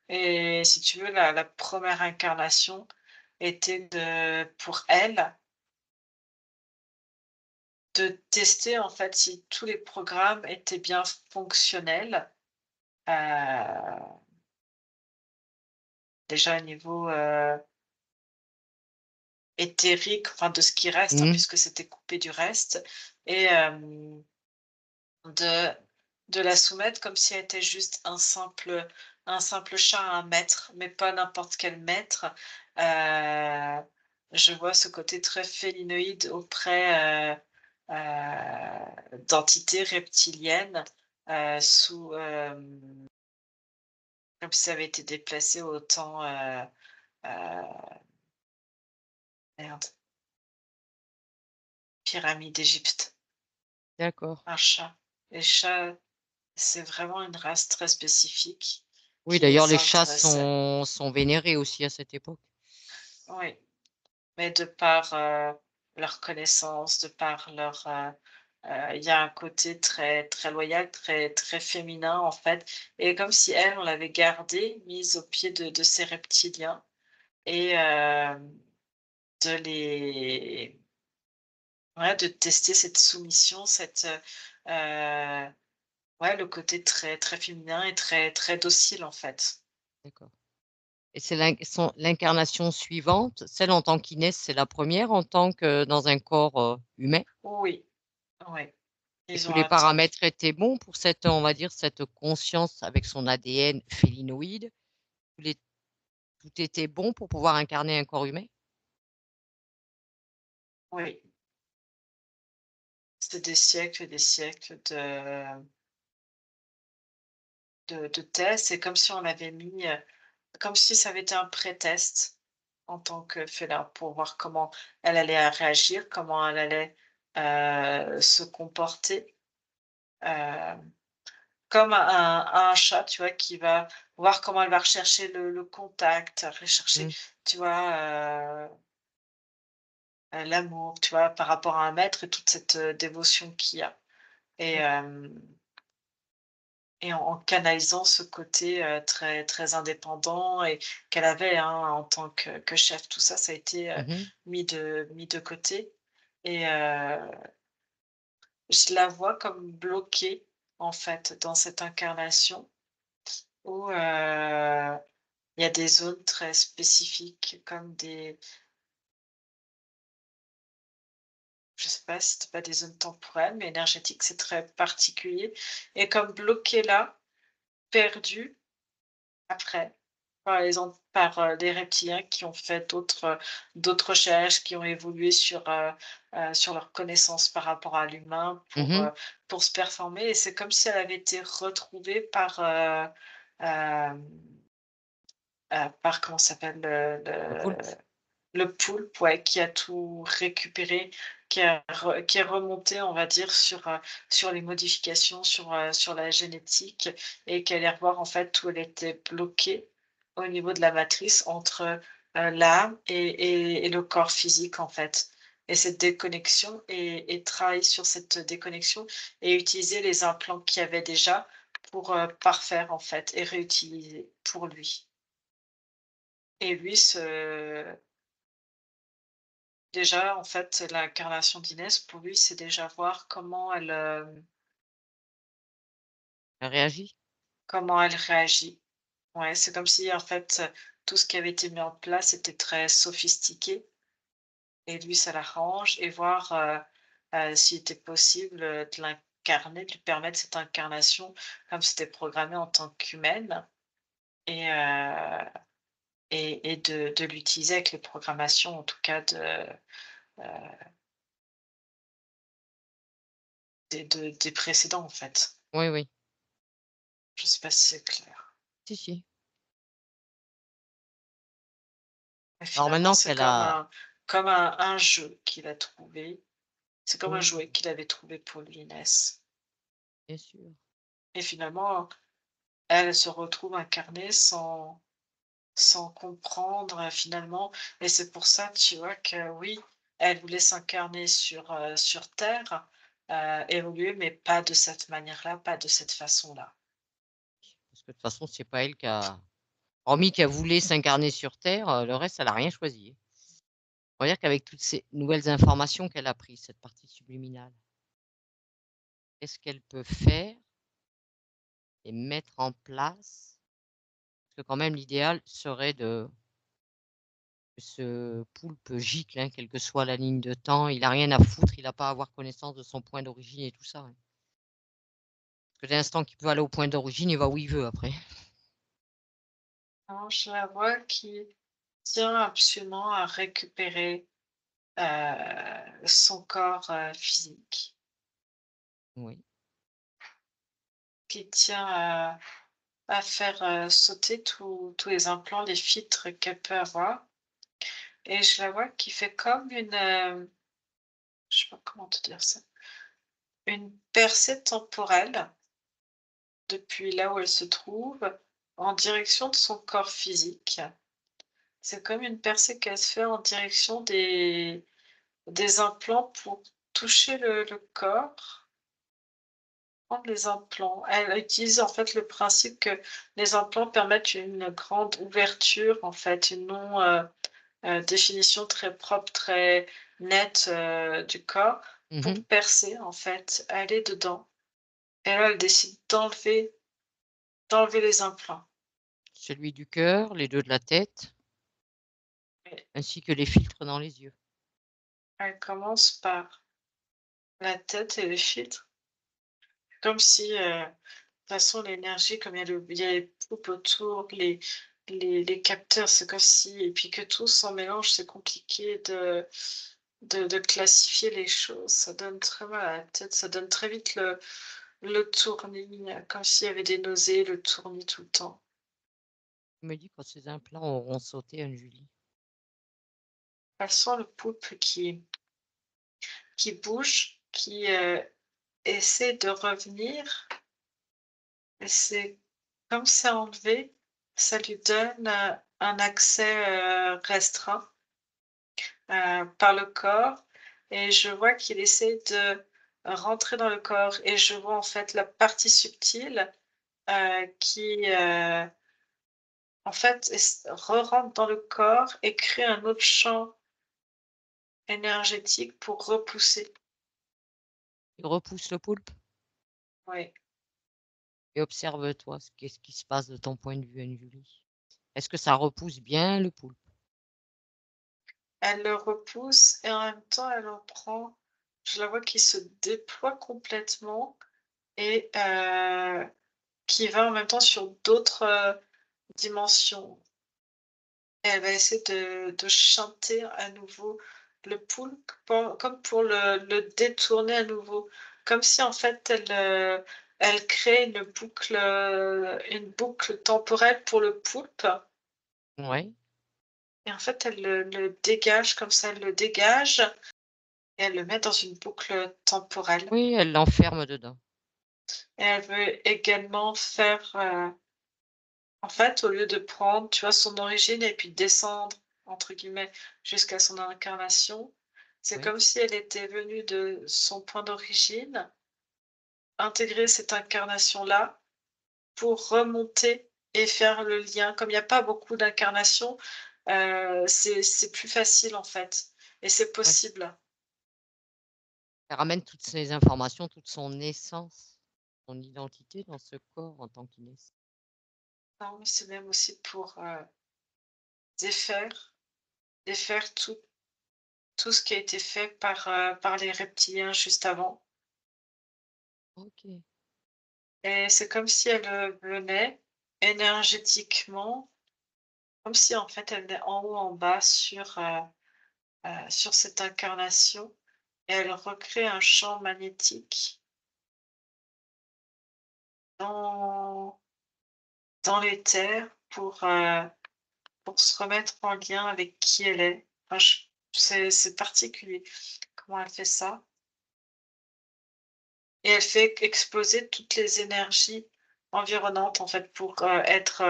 et si tu veux, la 1re incarnation était pour elle, de tester, en fait, si tous les programmes étaient bien fonctionnels, heu, déjà au niveau, éthérique, enfin de ce qui reste, hein, Mmh. puisque c'était coupé du reste et de la soumettre comme si elle était juste un simple chat à un maître, mais pas n'importe quel maître. Heu, je vois ce côté très félinoïde auprès, d'entités reptiliennes, sous, comme si ça avait été déplacé au temps, merde, pyramide d'Égypte, D'accord. un chat. Les chats, c'est vraiment une race très spécifique Oui, qui d'ailleurs, les les chats intéressait. sont vénérés aussi à cette époque. Oui, mais de par, leur connaissance, de par leur, il y a un côté très très loyal, très très féminin, en fait et comme si elle, on l'avait gardée, mise au pied de ces reptiliens et de les ouais, de tester cette soumission, cette, ouais, le côté très très féminin et très très docile, en fait. D'accord et c'est l'incarnation suivante, celle en tant qu'Inès, c'est la première en tant que dans un corps, humain Oui, oui, et ils tous ont les attendu. paramètres étaient bons pour cette, on va dire, cette conscience avec son ADN félinoïde? Tous les Tout était bon pour pouvoir incarner un corps humain? Oui, c'est des siècles et des siècles de tests. C'est comme si on l'avait mis, comme si ça avait été un pré-test en tant que félin pour voir comment elle allait réagir, comment elle allait, se comporter. Heu, comme un chat, tu vois, qui va voir comment elle va rechercher le contact, rechercher, Mmh. tu vois, l'amour, tu vois, par rapport à un maître et toute cette, dévotion qu'il y a et D'accord. en canalisant ce côté, très très indépendant et qu'elle avait, hein, en tant que chef, tout ça, ça a été, Mmh. mis de côté et je la vois comme bloquée, en fait, dans cette incarnation où, il y a des zones très spécifiques comme des je sais pas si c'était pas des zones temporelles, mais énergétiques, c'est très particulier et comme bloquée là, perdue après, par exemple par, des reptiliens qui ont fait d'autres recherches, qui ont évolué sur leurs connaissances par rapport à l'humain Mmh. pour se performer et c'est comme si elle avait été retrouvée hem, par comment ça s'appelle? Le poulpe? Le poulpe, ouais, qui a tout récupéré, qui est remonté, on va dire, sur les modifications, sur la génétique et qui allait revoir, en fait, où elle était bloquée au niveau de la matrice entre, l'âme et le corps physique, en fait et cette déconnexion et travailler sur cette déconnexion et utiliser les implants qu'il y avait déjà pour, parfaire, en fait et réutiliser pour lui et lui déjà, en fait, l'incarnation d'Inès, pour lui, c'est déjà voir comment elle réagit. Ouais, c'est comme si, en fait, tout ce qui avait été mis en place était très sophistiqué et lui, ça l'arrange et voir, s'il était possible, de l'incarner, de lui permettre cette incarnation comme c'était programmé en tant qu'humaine et de l'utiliser avec les programmations, en tout cas, heu, des précédents, en fait. Oui, oui. Je sais pas si c'est clair. Si, si. Et Alors finalement, maintenant c'est qu'elle a comme un jeu qu'il a trouvé. C'est comme un oui, jouet qu'il avait trouvé pour lui, Inès. bien sûr. Et finalement, elle se retrouve incarnée sans comprendre, finalement. Et c'est pour ça, tu vois, que oui, elle voulait s'incarner sur terre, évoluer, mais pas de cette manière-là, pas de cette façon-là. Parce que de toute façon, c'est pas elle qui a hormis qu'elle voulait s'incarner sur terre, le reste, elle a rien choisi. On va dire qu'avec toutes ces nouvelles informations qu'elle a prises, cette partie subliminale, qu'est-ce qu'elle peut faire et mettre en place? Parce que quand même l'idéal serait que ce poulpe gicle, hein, quelle que soit la ligne de temps, il a rien à foutre, il a pas à avoir connaissance de son point d'origine et tout ça, hein. Parce que dès l'instant qu'il peut aller au point d'origine, il va où il veut après. Non, je la vois qui tient absolument à récupérer, son corps, physique, Oui. qui tient à faire, sauter tous les implants, les filtres qu'elle peut avoir. Et je la vois qui fait comme je sais pas comment te dire ça, une percée temporelle depuis là où elle se trouve, en direction de son corps physique. C'est comme une percée qu'elle se fait en direction des implants pour toucher le corps, prendre les implants. Elle utilise en fait le principe que les implants permettent une grande ouverture, en fait, une non, définition très propre, très nette, du corps pour Mmh. percer, en fait, aller dedans. Et là, elle décide d'enlever les implants. Celui du cœur, les 2 de la tête, Et ainsi que les filtres dans les yeux. elle commence par la tête et les filtres, comme si, de toute façon, l'énergie, comme il y a les poupes autour, les capteurs, c'est comme si, et puis que tout s'en mélange, c'est compliqué de classifier les choses. Ça donne très mal à la tête, ça donne très vite le tournis, comme s'il y avait des nausées, le tournis tout le temps. Je me dis quand ces implants auront sauté, Anne-Julie. Elle sent le poulpe qui bouge, qui, essaie de revenir, et c'est comme c'est enlevé, ça lui donne, un accès, restreint, par le corps, et je vois qu'il essaie de rentrer dans le corps, et je vois en fait la partie subtile, qui, en fait, re-rentre dans le corps et crée un autre champ énergétique pour repousser. Il repousse le poulpe Oui. et observe-toi qu'est-ce qui se passe de ton point de vue, Anne-Julie. Est-ce que ça repousse bien le poulpe? Elle le repousse et en même temps, elle en prend, je la vois qui se déploie complètement, et qui va en même temps sur d'autres, dimensions. Et elle va essayer de chanter à nouveau le poulpe comme pour le détourner à nouveau. Comme si en fait elle crée une boucle temporelle pour le poulpe, Ouais. et en fait elle le dégage comme ça, elle le dégage et elle le met dans une boucle temporelle. Oui, elle l'enferme dedans. Et elle veut également faire, en fait, au lieu de prendre, tu vois, son origine et puis descendre, entre guillemets, jusqu'à son incarnation, c'est Oui, comme si elle était venue de son point d'origine, intégrer cette incarnation-là pour remonter et faire le lien. Comme il y a pas beaucoup d'incarnations, c'est plus facile, en fait, et c'est ouais. possible. Elle ramène toutes ces informations, toute son essence, son identité dans ce corps en tant qu'Inès. Non, mais c'est même aussi pour, défaire défaire tout ce qui a été fait par les reptiliens juste avant. OK. Et c'est comme si elle, venait énergétiquement, comme si en fait elle venait en haut, en bas sur cette incarnation, et elle recrée un champ magnétique dans, dans l'éther pour se remettre en lien avec qui elle est. Enfin, c'est particulier comment elle fait ça. Et elle fait exploser toutes les énergies environnantes, en fait, pour être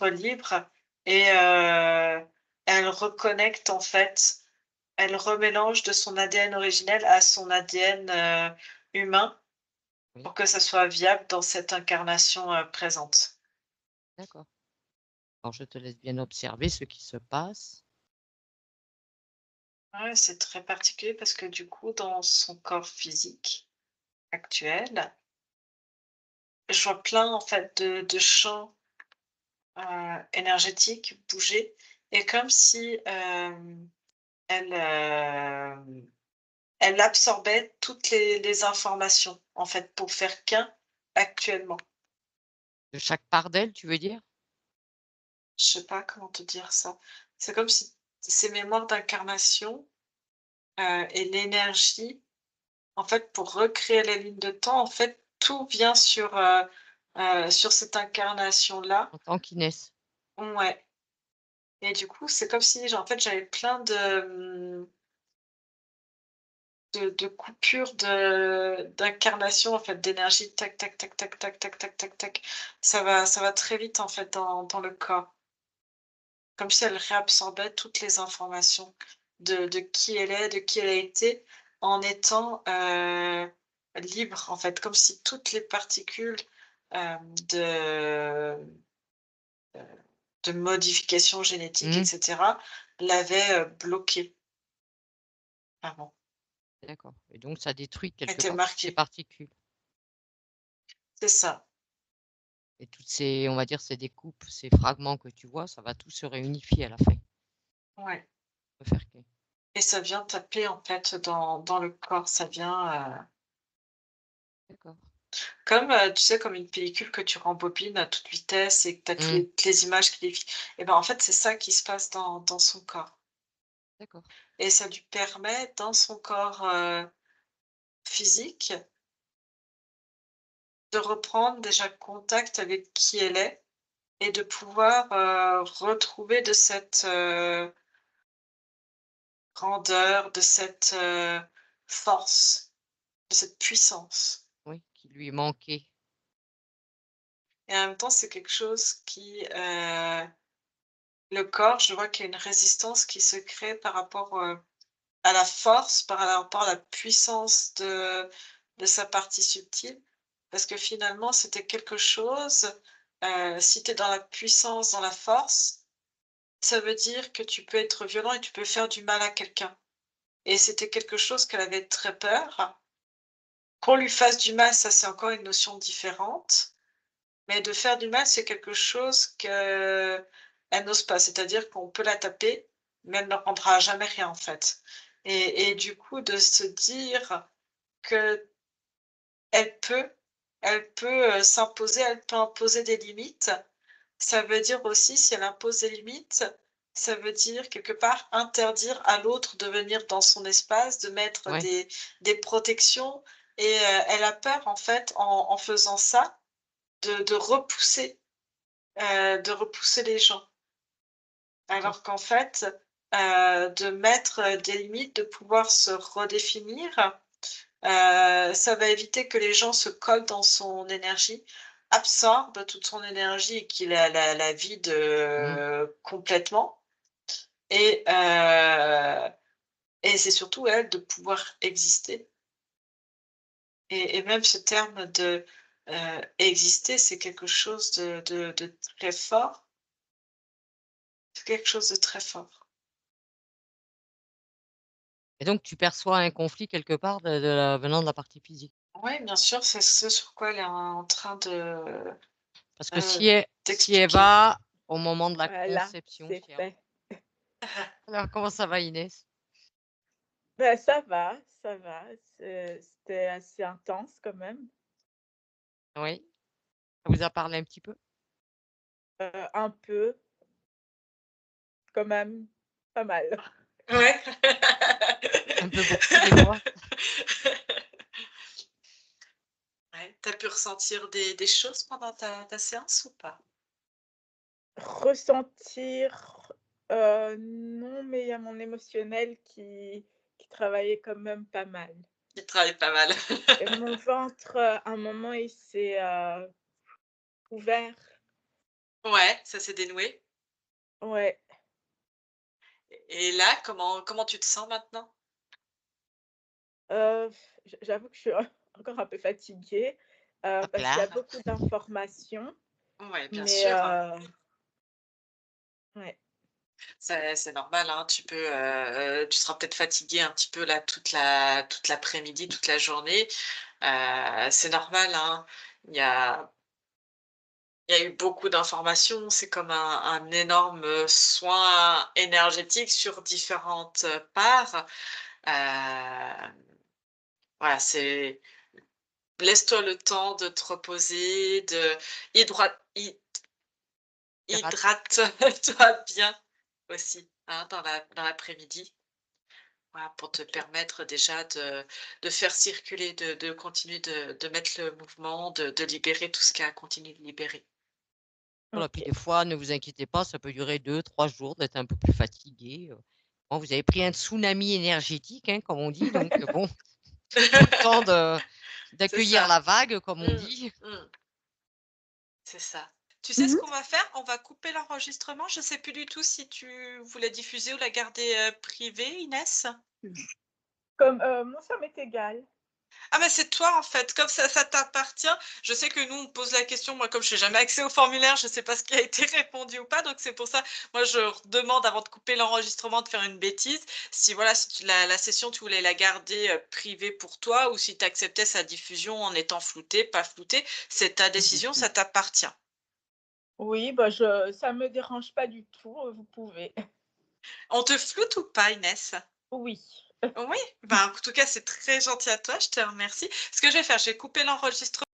libre. Et elle reconnecte, en fait, elle remélange de son ADN originel à son ADN humain Oui, pour que ça soit viable dans cette incarnation présente. d'accord. Alors, je te laisse bien observer ce qui se passe. Ouais, c'est très particulier parce que du coup, dans son corps physique actuel, je vois plein en fait de champs énergétiques bouger et comme si elle, elle absorbait toutes les informations en fait pour faire qu'un actuellement. De chaque part d'elle, tu veux dire? Je sais pas comment te dire ça. C'est comme si ces mémoires d'incarnation et l'énergie, en fait, pour recréer la ligne de temps, en fait, tout vient sur cette incarnation-là. En tant qu'Inès. Ouais. Et du coup, c'est comme si, genre, en fait, j'avais plein de coupures d'incarnation, en fait, d'énergie, tac, tac, tac, tac, tac, tac, tac, tac, tac. Ça va très vite, en fait, dans le corps. Comme si elle réabsorbait toutes les informations de qui elle est, de qui elle a été, en étant libre, en fait, comme si toutes les particules de, de modification génétique, Mmh, etc., l'avaient bloquée avant. d'accord, et donc ça détruit Elle quelque était part toutes ces marquée. particules C'est ça. et toutes ces, on va dire, ces découpes, ces fragments que tu vois, ça va tout se réunifier à la fin. Ouais. Faire que Et ça vient taper, en fait, dans le corps. Ça vient d'accord. comme, tu sais, comme une pellicule que tu rembobines à toute vitesse et que tu as Mmh, toutes les images qui défilent. Et ben, en fait, c'est ça qui se passe dans son corps. d'accord. Et ça lui permet, dans son corps physique, de reprendre déjà contact avec qui elle est et de pouvoir retrouver de cette grandeur, de cette force, de cette puissance. Oui, qui lui manquait. Et en même temps, c'est quelque chose qui, le corps, je vois qu'il y a une résistance qui se crée par rapport à la force, par rapport à la puissance de sa partie subtile. Parce que finalement, c'était quelque chose, si tu es dans la puissance, dans la force, ça veut dire que tu peux être violent et tu peux faire du mal à quelqu'un. Et c'était quelque chose qu'elle avait très peur. Qu'on lui fasse du mal, ça c'est encore une notion différente. Mais de faire du mal, c'est quelque chose qu'elle n'ose pas. C'est-à-dire qu'on peut la taper, mais elle ne rendra jamais rien en fait. Et du coup, de se dire qu'elle peut s'imposer, elle peut imposer des limites. Ça veut dire aussi, si elle impose des limites, ça veut dire quelque part interdire à l'autre de venir dans son espace, de mettre Ouais, des protections et elle a peur en fait en faisant ça de repousser les gens. d'accord. Alors qu'en fait, de mettre des limites, de pouvoir se redéfinir, ça va éviter que les gens se collent dans son énergie, absorbent toute son énergie et qu'il la vide, Mmh, complètement et c'est surtout elle de pouvoir exister et même ce terme de, exister, c'est quelque chose de très fort. C'est quelque chose de très fort. et donc tu perçois un conflit quelque part de la venant de la partie physique? Oui, bien sûr, c'est ce sur quoi elle est en train Parce que heu, si elle d'expliquer. va au moment de la Voilà, conception, c'est si elle fait. alors comment ça va Inès? Ben, ça va. C'était assez intense quand même. Oui? Elle vous a parlé un petit peu? Un peu, quand même, pas mal. Ouais. Un peu beaucoup des fois? Ouais, tu pu ressentir des choses pendant ta séance ou pas? Ressentir, non, mais il y a mon émotionnel qui travaillait quand même pas mal Il travaille pas mal. et mon ventre, à un moment, il s'est, ouvert. Ouais, ça s'est dénoué. Ouais, Et là, comment tu te sens maintenant? j'avoue que je suis encore un peu fatiguée, Hop parce qu'il y a là. beaucoup d'informations, Ouais, bien mais sûr. ouais. C'est normal, hein, tu seras peut-être fatigué un petit peu là toute l'après-midi, toute la journée. C'est normal, hein. Il y a il y a eu beaucoup d'informations, c'est comme un énorme, soin énergétique sur différentes, parts. Heu, voilà, c'est laisse-toi le temps de te reposer, de hydroite hy Pirate. hydrate-toi bien aussi, hein, dans l'après-midi. Voilà, pour te permettre déjà de faire circuler, de continuer de mettre le mouvement, de libérer tout ce qui a à continuer de libérer. Voilà, puis OK. des fois, ne vous inquiétez pas, ça peut durer 2, 3 jours d'être un peu plus fatigué. Bon, vous avez pris un tsunami énergétique, hein, comme on dit, donc bon, le temps C'est d'accueillir ça. la vague, comme on Mmh, dit. mmh, c'est ça. Tu sais ce Mmh. qu'on va faire? On va couper l'enregistrement. Je sais plus du tout si tu voulais diffuser ou la garder, privée, Inès? Comme, moi, ça m'est égal. Ah mais c'est toi en fait, comme ça t'appartient. Je sais que nous on me pose la question, moi comme je n'ai jamais accès au formulaire, je ne sais pas ce qui a été répondu ou pas, donc c'est pour ça, moi je demande avant de couper l'enregistrement de faire une bêtise. Si voilà, si la session tu voulais la garder privée pour toi ou si tu acceptais sa diffusion en étant flouté, pas flouté, c'est ta décision, ça t'appartient. Oui, bah, ça me dérange pas du tout, vous pouvez. On te floute ou pas, Inès? Oui. Oui, ben en tout cas c'est très gentil à toi, je te remercie. Ce que je vais faire, je vais couper l'enregistrement.